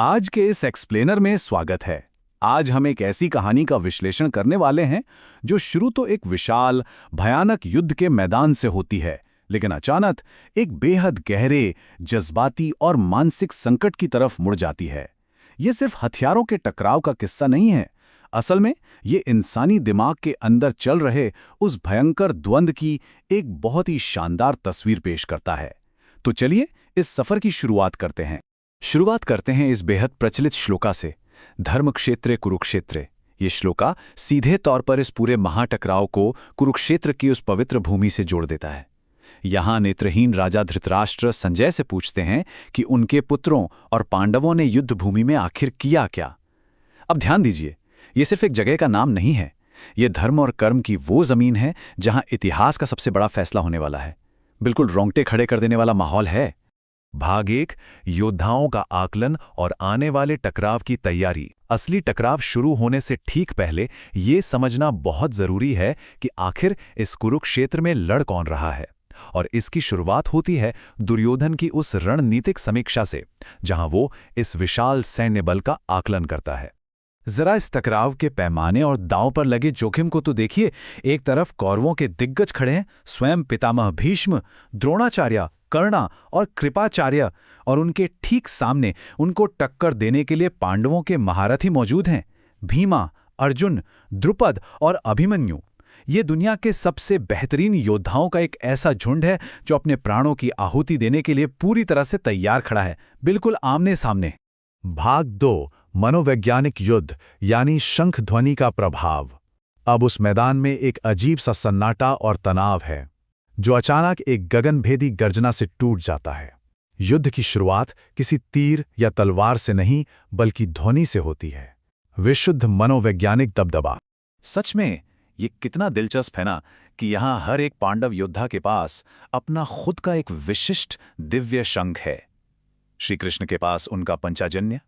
आज के इस एक्सप्लेनर में स्वागत है। आज हम एक ऐसी कहानी का विश्लेषण करने वाले हैं जो शुरू तो एक विशाल भयानक युद्ध के मैदान से होती है, लेकिन अचानक एक बेहद गहरे, जज्बाती और मानसिक संकट की तरफ मुड़ जाती है। ये सिर्फ हथियारों के टकराव का किस्सा नहीं है। असल में ये इंसानी दिमाग के अंदर चल रहे उस भयंकर द्वंद्व की एक बहुत ही शानदार तस्वीर पेश करता है। तो चलिए इस सफर की शुरुआत करते हैं। शुरुआत करते हैं इस बेहद प्रचलित श्लोका से, धर्मक्षेत्रे कुरुक्षेत्रे। ये श्लोका सीधे तौर पर इस पूरे महाटकराव को कुरुक्षेत्र की उस पवित्र भूमि से जोड़ देता है। यहाँ नेत्रहीन राजा धृतराष्ट्र संजय से पूछते हैं कि उनके पुत्रों और पांडवों ने युद्ध भूमि में आखिर किया क्या। अब ध्यान दीजिए, ये सिर्फ एक जगह का नाम नहीं है। ये धर्म और कर्म की वो जमीन है जहाँ इतिहास का सबसे बड़ा फैसला होने वाला है। बिल्कुल रोंगटे खड़े कर देने वाला माहौल है। भाग 1, योद्धाओं का आकलन और आने वाले टकराव की तैयारी। असली टकराव शुरू होने से ठीक पहले ये समझना बहुत जरूरी है कि आखिर इस कुरुक्षेत्र में लड़ कौन रहा है। और इसकी शुरुआत होती है दुर्योधन की उस रणनीतिक समीक्षा से, जहां वो इस विशाल सैन्य बल का आकलन करता है। जरा इस टकराव के पैमाने और दांव पर लगे जोखिम को तो देखिए। एक तरफ कौरवों के दिग्गज खड़े हैं, स्वयं पितामह भीष्म, द्रोणाचार्य, कर्णा और कृपाचार्य, और उनके ठीक सामने उनको टक्कर देने के लिए पांडवों के महारथी मौजूद हैं, भीमा, अर्जुन, द्रुपद और अभिमन्यु। ये दुनिया के सबसे बेहतरीन योद्धाओं का एक ऐसा झुंड है जो अपने प्राणों की आहुति देने के लिए पूरी तरह से तैयार खड़ा है, बिल्कुल आमने सामने। भाग 2, मनोवैज्ञानिक युद्ध यानी शंख ध्वनि का प्रभाव। अब उस मैदान में एक अजीब सा सन्नाटा और तनाव है जो अचानक एक गगनभेदी गर्जना से टूट जाता है। युद्ध की शुरुआत किसी तीर या तलवार से नहीं बल्कि ध्वनि से होती है। विशुद्ध मनोवैज्ञानिक दबदबा। सच में ये कितना दिलचस्प है ना कि यहाँ हर एक पांडव योद्धा के पास अपना खुद का एक विशिष्ट दिव्य शंख है। श्री कृष्ण के पास उनका पंचाजन्य,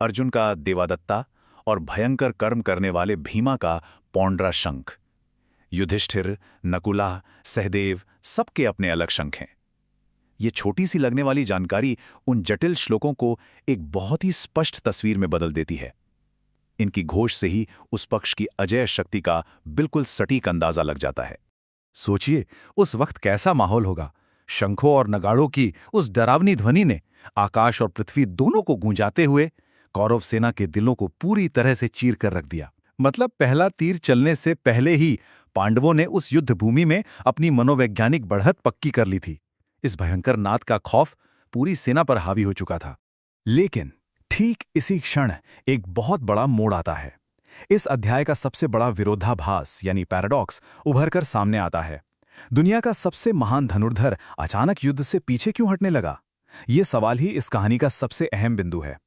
अर्जुन का देवादत्ता और भयंकर कर्म करने वाले भीमा का पौंड्रा शंख। युधिष्ठिर, नकुला, सहदेव सबके अपने अलग शंख हैं। ये छोटी सी लगने वाली जानकारी उन जटिल श्लोकों को एक बहुत ही स्पष्ट तस्वीर में बदल देती है। इनकी घोष से ही उस पक्ष की अजेय शक्ति का बिल्कुल सटीक अंदाजा लग जाता है। सोचिए उस वक्त कैसा माहौल होगा। शंखों और नगाड़ों की उस डरावनी ध्वनि ने आकाश और पृथ्वी दोनों को गूंजाते हुए कौरव सेना के दिलों को पूरी तरह से चीर कर रख दिया। मतलब पहला तीर चलने से पहले ही पांडवों ने उस युद्ध भूमि में अपनी मनोवैज्ञानिक बढ़त पक्की कर ली थी। इस भयंकर नाद का खौफ पूरी सेना पर हावी हो चुका था। लेकिन ठीक इसी क्षण एक बहुत बड़ा मोड़ आता है। इस अध्याय का सबसे बड़ा विरोधाभास यानी पैराडॉक्स उभर कर सामने आता है। दुनिया का सबसे महान धनुर्धर अचानक युद्ध से पीछे क्यों हटने लगा? ये सवाल ही इस कहानी का सबसे अहम बिंदु है।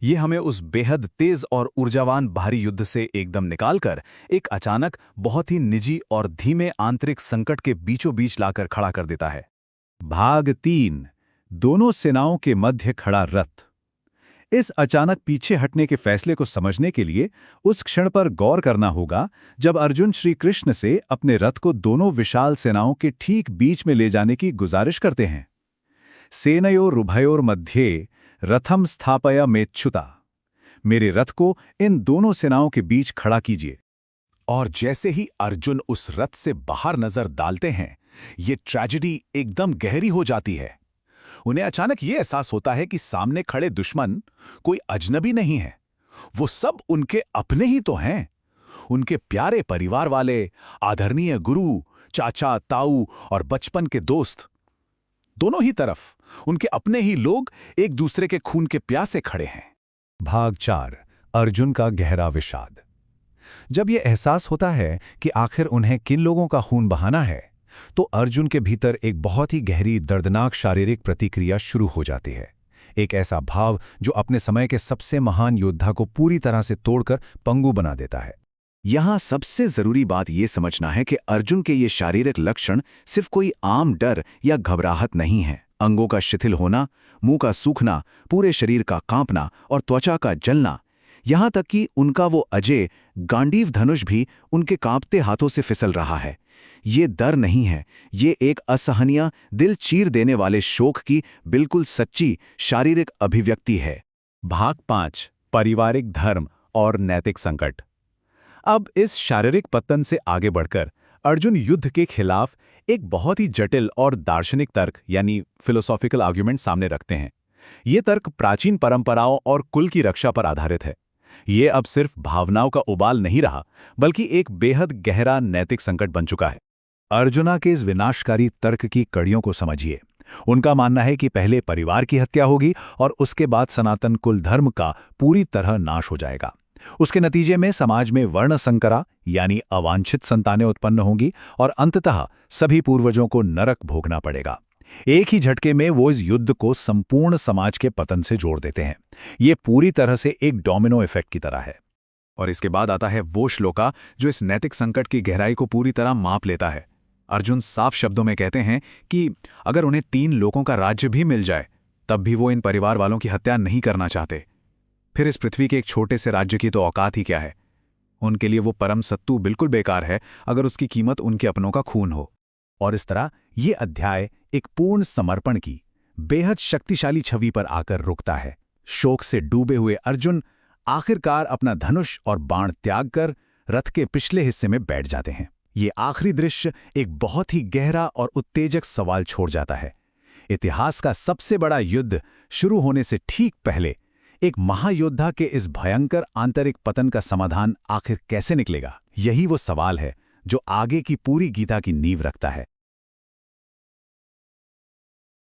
ये हमें उस बेहद तेज और ऊर्जावान बाहरी युद्ध से एकदम निकालकर एक अचानक बहुत ही निजी और धीमे आंतरिक संकट के बीचों बीच लाकर खड़ा कर देता है। भाग 3, दोनों सेनाओं के मध्य खड़ा रथ। इस अचानक पीछे हटने के फैसले को समझने के लिए उस क्षण पर गौर करना होगा जब अर्जुन श्री कृष्ण से अपने रथ को दोनों विशाल सेनाओं के ठीक बीच में ले जाने की गुजारिश करते हैं। सेनयोरुभयोर मध्ये रथम स्थापय मेच्छुता। मेरे रथ को इन दोनों सेनाओं के बीच खड़ा कीजिए। और जैसे ही अर्जुन उस रथ से बाहर नजर डालते हैं, ये ट्रेजेडी एकदम गहरी हो जाती है। उन्हें अचानक ये एहसास होता है कि सामने खड़े दुश्मन कोई अजनबी नहीं है, वो सब उनके अपने ही तो हैं। उनके प्यारे परिवार वाले, आदरणीय गुरु, चाचा, ताऊ और बचपन के दोस्त। दोनों ही तरफ उनके अपने ही लोग एक दूसरे के खून के प्यासे खड़े हैं। भाग 4, अर्जुन का गहरा विषाद। जब यह एहसास होता है कि आखिर उन्हें किन लोगों का खून बहाना है, तो अर्जुन के भीतर एक बहुत ही गहरी दर्दनाक शारीरिक प्रतिक्रिया शुरू हो जाती है। एक ऐसा भाव जो अपने समय के सबसे महान योद्धा को पूरी तरह से तोड़कर पंगु बना देता है। यहाँ सबसे जरूरी बात यह समझना है कि अर्जुन के ये शारीरिक लक्षण सिर्फ कोई आम डर या घबराहट नहीं है। अंगों का शिथिल होना, मुंह का सूखना, पूरे शरीर का कांपना और त्वचा का जलना, यहाँ तक कि उनका वो अजय गांडीव धनुष भी उनके कांपते हाथों से फिसल रहा है। ये डर नहीं है, ये एक असहनीय, दिल चीर देने वाले शोक की बिल्कुल सच्ची शारीरिक अभिव्यक्ति है। भाग 5 पारिवारिक धर्म और नैतिक संकट। अब इस शारीरिक पतन से आगे बढ़कर अर्जुन युद्ध के खिलाफ एक बहुत ही जटिल और दार्शनिक तर्क यानी फिलोसॉफिकल आर्ग्यूमेंट सामने रखते हैं। ये तर्क प्राचीन परंपराओं और कुल की रक्षा पर आधारित है। ये अब सिर्फ भावनाओं का उबाल नहीं रहा, बल्कि एक बेहद गहरा नैतिक संकट बन चुका है। अर्जुना के इस विनाशकारी तर्क की कड़ियों को समझिए। उनका मानना है कि पहले परिवार की हत्या होगी और उसके बाद सनातन कुल धर्म का पूरी तरह नाश हो जाएगा। उसके नतीजे में समाज में वर्ण संकरा यानी अवांछित संतानें उत्पन्न होंगी और अंततः सभी पूर्वजों को नरक भोगना पड़ेगा। एक ही झटके में वो इस युद्ध को संपूर्ण समाज के पतन से जोड़ देते हैं। ये पूरी तरह से एक डोमिनो इफेक्ट की तरह है। और इसके बाद आता है वो श्लोका जो इस नैतिक संकट की गहराई को पूरी तरह माप लेता है। अर्जुन साफ शब्दों में कहते हैं कि अगर उन्हें 3 लोगों का राज्य भी मिल जाए, तब भी वो इन परिवार वालों की हत्या नहीं करना चाहते। फिर इस पृथ्वी के एक छोटे से राज्य की तो औकात ही क्या है। उनके लिए वो परम सत्तू बिल्कुल बेकार है अगर उसकी कीमत उनके अपनों का खून हो। और इस तरह ये अध्याय एक पूर्ण समर्पण की बेहद शक्तिशाली छवि पर आकर रुकता है। शोक से डूबे हुए अर्जुन आखिरकार अपना धनुष और बाण त्याग कर रथ के पिछले हिस्से में बैठ जाते हैं। ये आखिरी दृश्य एक बहुत ही गहरा और उत्तेजक सवाल छोड़ जाता है। इतिहास का सबसे बड़ा युद्ध शुरू होने से ठीक पहले एक महायोद्धा के इस भयंकर आंतरिक पतन का समाधान आखिर कैसे निकलेगा? यही वो सवाल है जो आगे की पूरी गीता की नींव रखता है।